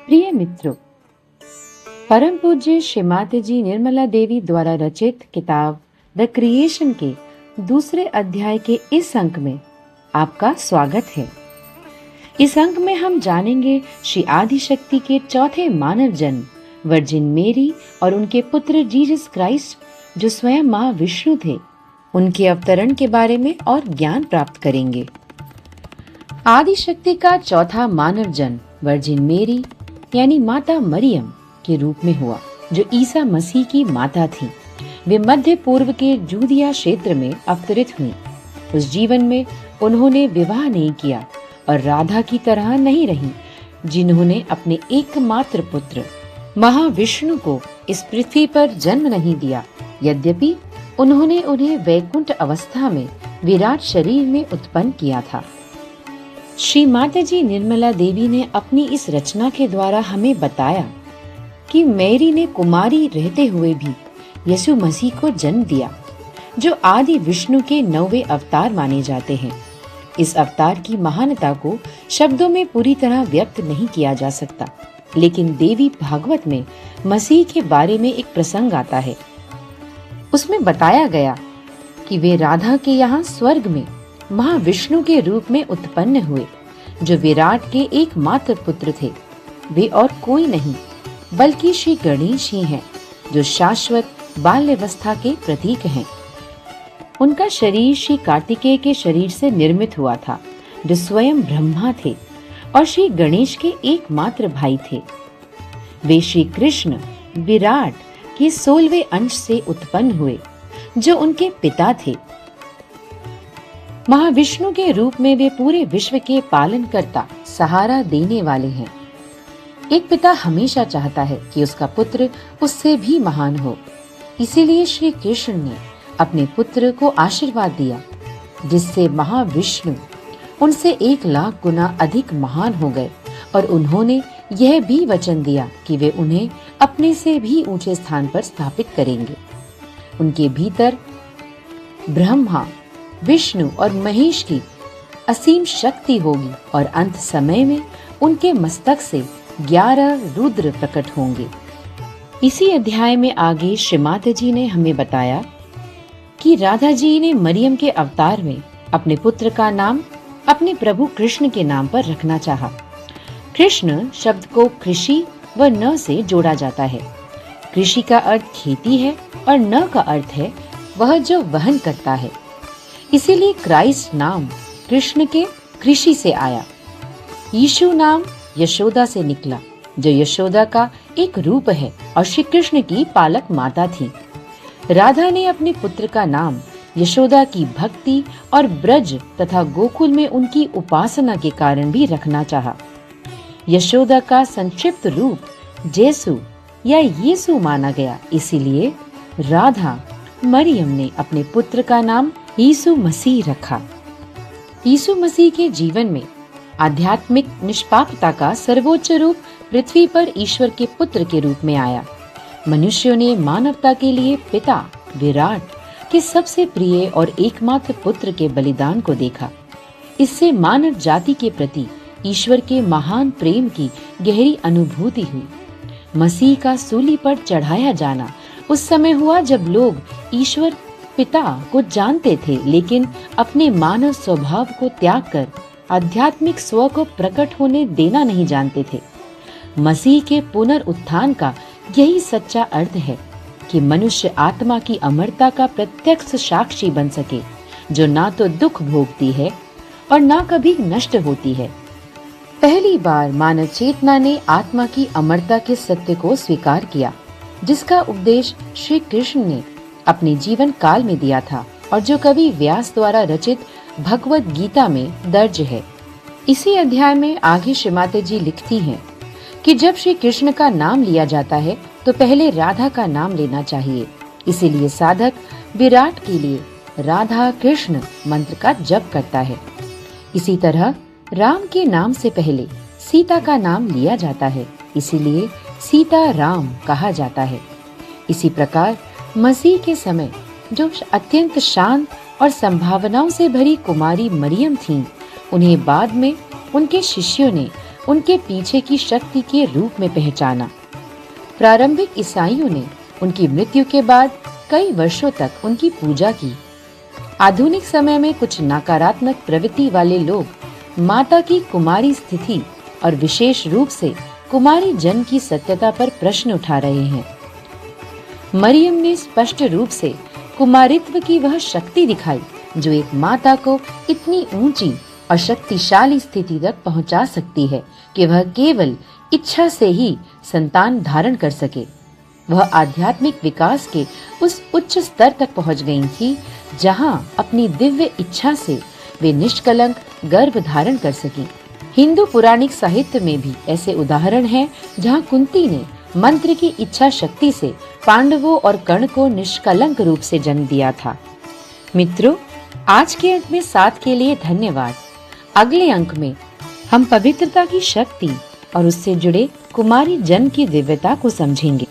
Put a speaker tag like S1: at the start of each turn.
S1: प्रिय मित्रों, परम पूज्य श्रीमाता जी निर्मला देवी द्वारा रचित किताब द क्रिएशन के दूसरे अध्याय के इस अंक में आपका स्वागत है। इस अंक में हम जानेंगे श्री आदिशक्ति के चौथे मानव जन्म वर्जिन मेरी और उनके पुत्र जीसस क्राइस्ट जो स्वयं मां विष्णु थे, उनके अवतरण के बारे में और ज्ञान प्राप्त करेंगे। आदिशक्ति का चौथा मानव जन्म वर्जिन मेरी यानी माता मरियम के रूप में हुआ, जो ईसा मसीह की माता थी। वे मध्य पूर्व के जूदिया क्षेत्र में अवतरित हुई। उस जीवन में उन्होंने विवाह नहीं किया और राधा की तरह नहीं रही, जिन्होंने अपने एकमात्र पुत्र महाविष्णु को इस पृथ्वी पर जन्म नहीं दिया। यद्यपि उन्होंने उन्हें वैकुंठ अवस्था में विराट शरीर में उत्पन्न किया था। श्री माता जी निर्मला देवी ने अपनी इस रचना के द्वारा हमें बताया कि मैरी ने कुमारी रहते हुए भी यीशु मसीह को जन्म दिया, जो आदि विष्णु के 9वें अवतार माने जाते हैं। इस अवतार की महानता को शब्दों में पूरी तरह व्यक्त नहीं किया जा सकता, लेकिन देवी भागवत में मसीह के बारे में एक प्रसंग आता है। उसमें बताया गया कि वे राधा के यहाँ स्वर्ग में महाविष्णु के रूप में उत्पन्न हुए, जो विराट के एकमात्र पुत्र थे। वे और कोई नहीं बल्कि श्री गणेश ही हैं, जो शाश्वत बाल्यावस्था के प्रतीक हैं। उनका शरीर श्री कार्तिकेय के शरीर से निर्मित हुआ था, जो स्वयं ब्रह्मा थे और श्री गणेश के एकमात्र भाई थे। वे श्री कृष्ण विराट के 16वें अंश से उत्पन्न हुए, जो उनके पिता थे। महाविष्णु के रूप में वे पूरे विश्व के पालनकर्ता, सहारा देने वाले हैं। एक पिता हमेशा चाहता है कि उसका पुत्र उससे भी महान हो। इसीलिए श्री कृष्ण ने अपने पुत्र को आशीर्वाद दिया, जिससे महाविष्णु उनसे 1,00,000 गुना अधिक महान हो गए, और उन्होंने यह भी वचन दिया कि वे उन्हें अपने से भी ऊंचे स्थान पर स्थापित करेंगे। उनके भीतर ब्रह्मा, विष्णु और महेश की असीम शक्ति होगी, और अंत समय में उनके मस्तक से 11 रुद्र प्रकट होंगे। इसी अध्याय में आगे श्री माता जी ने हमें बताया कि राधा जी ने मरियम के अवतार में अपने पुत्र का नाम अपने प्रभु कृष्ण के नाम पर रखना चाहा। कृष्ण शब्द को कृषि व न से जोड़ा जाता है। कृषि का अर्थ खेती है और न का अर्थ है वह जो वहन करता है। इसीलिए क्राइस्ट नाम कृष्ण के कृषि से आया। यीशु नाम यशोदा से निकला, जो यशोदा का एक रूप है और श्री कृष्ण की पालक माता थी। राधा ने अपने पुत्र का नाम यशोदा की भक्ति और ब्रज तथा गोकुल में उनकी उपासना के कारण भी रखना चाहा। यशोदा का संक्षिप्त रूप जेसु या यीशु माना गया। इसीलिए राधा मरियम ने अपने पुत्र का नाम यीशु मसीह रखा। यीशु मसीह के जीवन में आध्यात्मिक निष्पापता का सर्वोच्च रूप पृथ्वी पर ईश्वर के पुत्र के रूप में आया। मनुष्यों ने मानवता के लिए पिता विराट के सबसे प्रिय और एकमात्र पुत्र के बलिदान को देखा। इससे मानव जाति के प्रति ईश्वर के महान प्रेम की गहरी अनुभूति हुई। मसीह का सूली पर चढ़ाया जाना उस समय हुआ जब लोग ईश्वर पिता को जानते थे, लेकिन अपने मानव स्वभाव को त्याग कर आध्यात्मिक स्व को प्रकट होने देना नहीं जानते थे। मसीह के पुनरुत्थान का यही सच्चा अर्थ है कि मनुष्य आत्मा की अमरता का प्रत्यक्ष साक्षी बन सके, जो ना तो दुख भोगती है और ना कभी नष्ट होती है। पहली बार मानव चेतना ने आत्मा की अमरता के सत्य को स्वीकार किया, जिसका उपदेश श्री कृष्ण ने अपने जीवन काल में दिया था और जो कवि व्यास द्वारा रचित भगवत गीता में दर्ज है। इसी अध्याय में आगे श्री माता जी लिखती हैं कि जब श्री कृष्ण का नाम लिया जाता है तो पहले राधा का नाम लेना चाहिए। इसीलिए साधक विराट के लिए राधा कृष्ण मंत्र का जप करता है। इसी तरह राम के नाम से पहले सीता का नाम लिया जाता है, इसीलिए सीता राम कहा जाता है। इसी प्रकार मसीह के समय जो अत्यंत शांत और संभावनाओं से भरी कुमारी मरियम थीं, उन्हें बाद में उनके शिष्यों ने उनके पीछे की शक्ति के रूप में पहचाना। प्रारंभिक ईसाइयों ने उनकी मृत्यु के बाद कई वर्षों तक उनकी पूजा की। आधुनिक समय में कुछ नकारात्मक प्रवृत्ति वाले लोग माता की कुमारी स्थिति और विशेष रूप से कुमारी जन्म की सत्यता पर प्रश्न उठा रहे हैं। मरियम ने स्पष्ट रूप से कुमारित्व की वह शक्ति दिखाई जो एक माता को इतनी ऊंची और शक्तिशाली स्थिति तक पहुंचा सकती है कि वह केवल इच्छा से ही संतान धारण कर सके। वह आध्यात्मिक विकास के उस उच्च स्तर तक पहुंच गई थी जहां अपनी दिव्य इच्छा से वे निष्कलंक गर्भ धारण कर सकी। हिंदू पुराणिक साहित्य में भी ऐसे उदाहरण हैं जहां कुंती ने मंत्र की इच्छा शक्ति से पांडवों और कर्ण को निष्कलंक रूप से जन्म दिया था। मित्रों, आज के अंक में साथ के लिए धन्यवाद। अगले अंक में हम पवित्रता की शक्ति और उससे जुड़े कुमारी जन्म की दिव्यता को समझेंगे।